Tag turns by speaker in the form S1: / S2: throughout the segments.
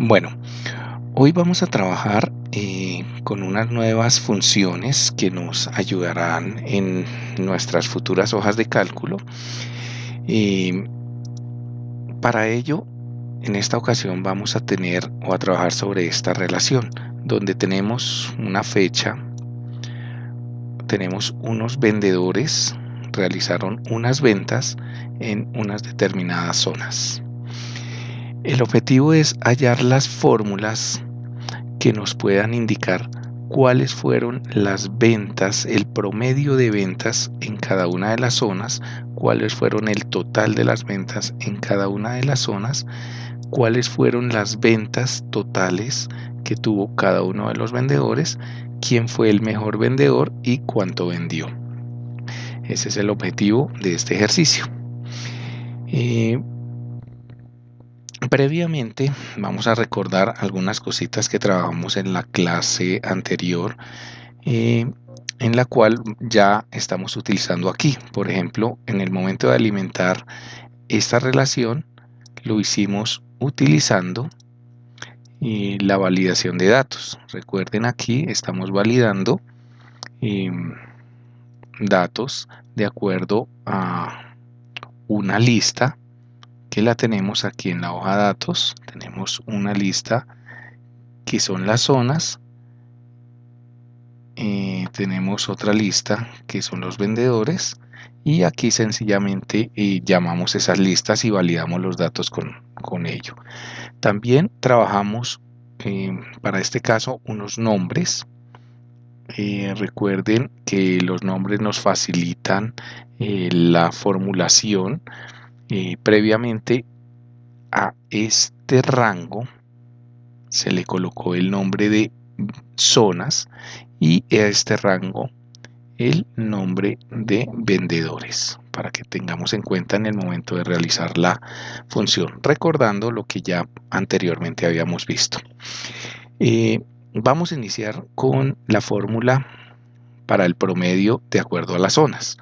S1: Bueno, hoy vamos a trabajar con unas nuevas funciones que nos ayudarán en nuestras futuras hojas de cálculo. Y para ello, en esta ocasión vamos a tener o a trabajar sobre esta relación, donde tenemos una fecha, tenemos unos vendedores, realizaron unas ventas en unas determinadas zonas. El objetivo es hallar las fórmulas que nos puedan indicar cuáles fueron las ventas, el promedio de ventas en cada una de las zonas, cuáles fueron el total de las ventas en cada una de las zonas, cuáles fueron las ventas totales que tuvo cada uno de los vendedores, quién fue el mejor vendedor y cuánto vendió. Ese es el objetivo de este ejercicio. Previamente vamos a recordar algunas cositas que trabajamos en la clase anterior, en la cual ya estamos utilizando aquí. Por ejemplo, en el momento de alimentar esta relación lo hicimos utilizando la validación de datos. Recuerden, aquí estamos validando datos de acuerdo a una lista que la tenemos aquí en la hoja de datos. Tenemos una lista que son las zonas. Tenemos otra lista que son los vendedores, y aquí sencillamente llamamos esas listas y validamos los datos con ello. También trabajamos para este caso unos nombres. Recuerden que los nombres nos facilitan la formulación. Previamente a este rango se le colocó el nombre de zonas y a este rango el nombre de vendedores, para que tengamos en cuenta en el momento de realizar la función, recordando lo que ya anteriormente habíamos visto. Vamos a iniciar con la fórmula para el promedio de acuerdo a las zonas.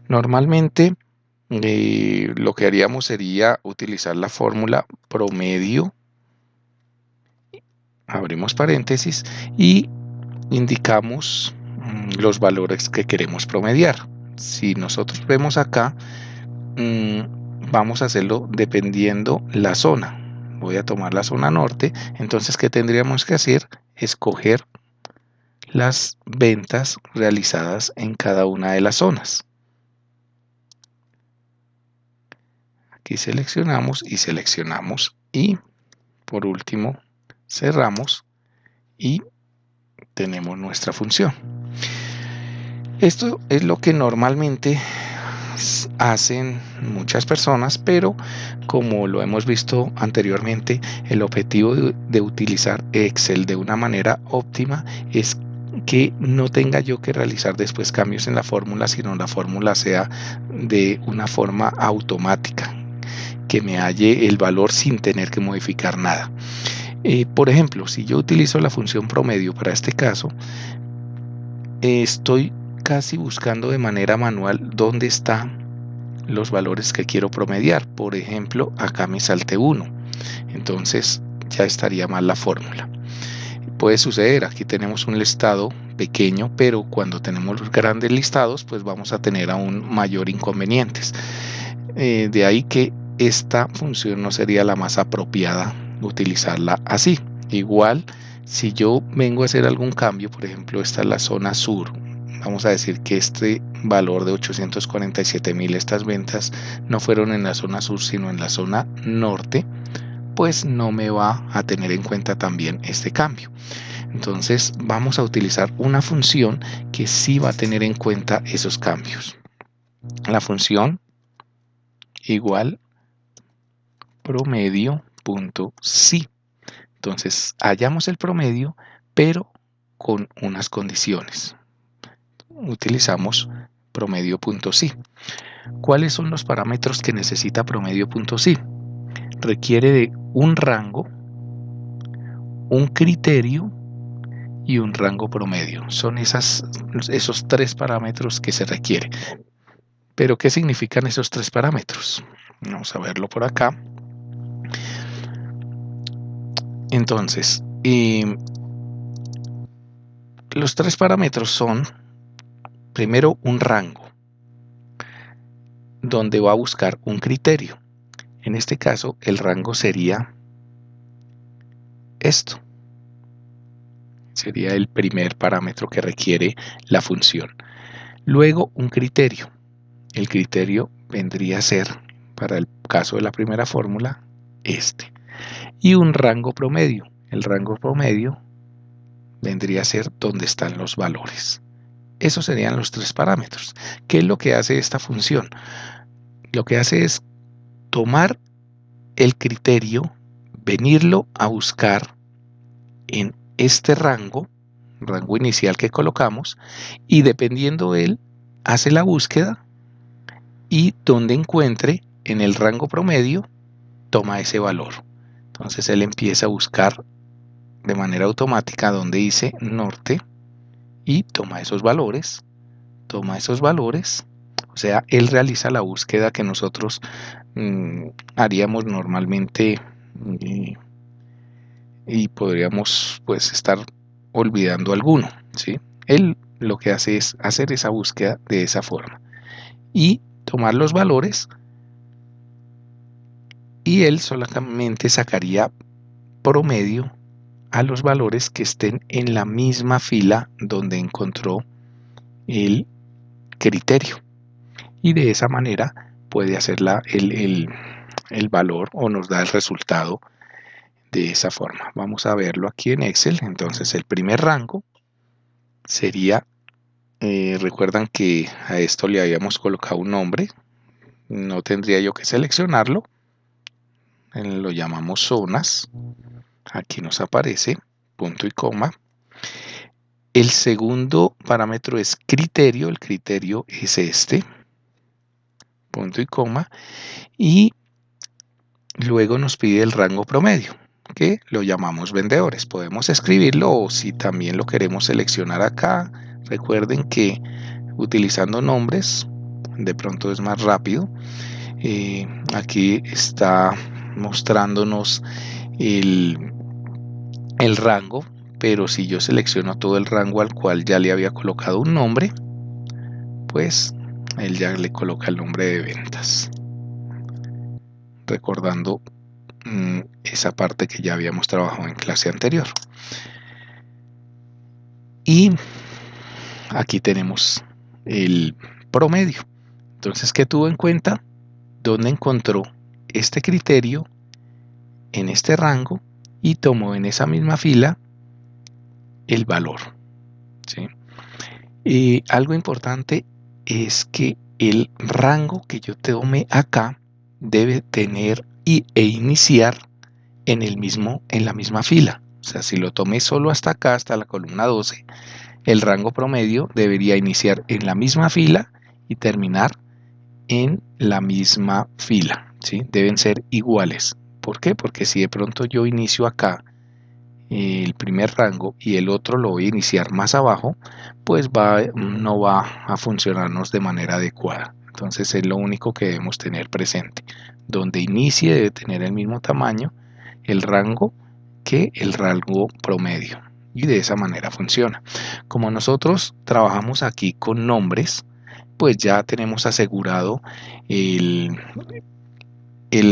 S1: Normalmente lo que haríamos sería utilizar la fórmula promedio, abrimos paréntesis y indicamos los valores que queremos promediar. Si nosotros vemos acá, vamos a hacerlo dependiendo la zona. Voy a tomar la zona norte. Entonces, ¿qué tendríamos que hacer? Escoger las ventas realizadas en cada una de las zonas. Aquí seleccionamos y por último cerramos y tenemos nuestra función. Esto es lo que normalmente hacen muchas personas, pero como lo hemos visto anteriormente, el objetivo de utilizar Excel de una manera óptima es que no tenga yo que realizar después cambios en la fórmula, sino la fórmula sea de una forma automática, que me halle el valor sin tener que modificar nada. Por ejemplo, si yo utilizo la función promedio para este caso, estoy casi buscando de manera manual dónde están los valores que quiero promediar. Por ejemplo, acá me salte 1, entonces ya estaría mal la fórmula. Puede suceder, aquí tenemos un listado pequeño, pero cuando tenemos los grandes listados, pues vamos a tener aún mayor inconvenientes. De ahí que esta función no sería la más apropiada utilizarla así. Igual, si yo vengo a hacer algún cambio, por ejemplo, esta es la zona sur, vamos a decir que este valor de 847.000, estas ventas no fueron en la zona sur, sino en la zona norte, pues no me va a tener en cuenta también este cambio. Entonces vamos a utilizar una función que sí va a tener en cuenta esos cambios. La función igual promedio.si. Entonces hallamos el promedio, pero con unas condiciones. Utilizamos promedio.si. ¿Cuáles son los parámetros que necesita promedio.si? Requiere de un rango, un criterio y un rango promedio. Son esos 3 parámetros que se requiere. ¿Pero qué significan esos 3 parámetros? Vamos a verlo por acá. Entonces, los tres parámetros son, primero, un rango, donde va a buscar un criterio. En este caso, el rango sería esto. Sería el primer parámetro que requiere la función. Luego, un criterio. El criterio vendría a ser, para el caso de la primera fórmula, este. Y un rango promedio. El rango promedio vendría a ser donde están los valores. Esos serían los tres parámetros. ¿Qué es lo que hace esta función? Lo que hace es tomar el criterio, venirlo a buscar en este rango inicial que colocamos, y dependiendo él, hace la búsqueda y donde encuentre en el rango promedio, toma ese valor. Entonces él empieza a buscar de manera automática donde dice norte y toma esos valores, o sea, él realiza la búsqueda que nosotros haríamos normalmente, y podríamos pues estar olvidando alguno, ¿sí? Él lo que hace es hacer esa búsqueda de esa forma y tomar los valores, y él solamente sacaría promedio a los valores que estén en la misma fila donde encontró el criterio, y de esa manera puede hacer el valor, o nos da el resultado de esa forma. Vamos a verlo aquí en Excel. Entonces el primer rango sería, recuerdan que a esto le habíamos colocado un nombre, no tendría yo que seleccionarlo, lo llamamos zonas, aquí nos aparece punto y coma. El segundo parámetro es criterio, el criterio es este, punto y coma, y luego nos pide el rango promedio, que lo llamamos vendedores. Podemos escribirlo, o si también lo queremos seleccionar acá, recuerden que utilizando nombres de pronto es más rápido. Aquí está mostrándonos el rango, pero si yo selecciono todo el rango al cual ya le había colocado un nombre, pues él ya le coloca el nombre de ventas, recordando esa parte que ya habíamos trabajado en clase anterior. Y aquí tenemos el promedio. Entonces, ¿qué tuvo en cuenta? ¿Dónde encontró este criterio en este rango? Y tomó en esa misma fila el valor, ¿sí? Y algo importante es que el rango que yo tome acá debe tener e iniciar en la misma fila. O sea, si lo tomé solo hasta acá, hasta la columna 12, el rango promedio debería iniciar en la misma fila y terminar en la misma fila, ¿sí? Deben ser iguales. ¿Por qué? Porque si de pronto yo inicio acá el primer rango y el otro lo voy a iniciar más abajo, pues no va a funcionarnos de manera adecuada. Entonces es lo único que debemos tener presente. Donde inicie debe tener el mismo tamaño el rango que el rango promedio, y de esa manera funciona. Como nosotros trabajamos aquí con nombres, pues ya tenemos asegurado el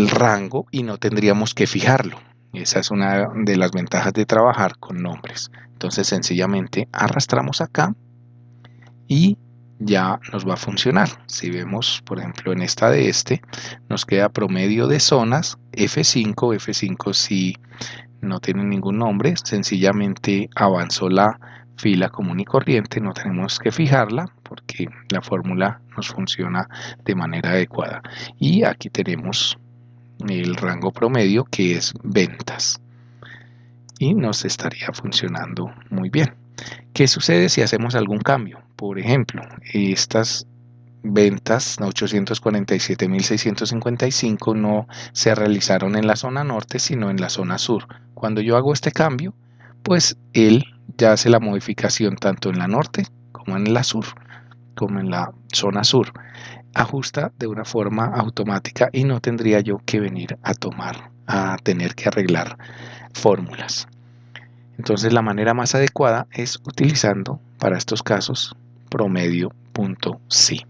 S1: rango y no tendríamos que fijarlo. Esa es una de las ventajas de trabajar con nombres. Entonces sencillamente arrastramos acá y ya nos va a funcionar. Si vemos, por ejemplo, en esta de nos queda promedio de zonas F5. F5 si no tiene ningún nombre, sencillamente avanzó la fila común y corriente, no tenemos que fijarla porque la fórmula nos funciona de manera adecuada. Y aquí tenemos el rango promedio, que es ventas, y nos estaría funcionando muy bien. ¿Qué sucede si hacemos algún cambio? Por ejemplo, estas ventas 847.655 no se realizaron en la zona norte, sino en la zona sur. Cuando yo hago este cambio, pues él ya hace la modificación tanto en la norte como en la sur, como en la zona sur. Ajusta de una forma automática y no tendría yo que venir a tener que arreglar fórmulas. Entonces la manera más adecuada es utilizando para estos casos promedio.si.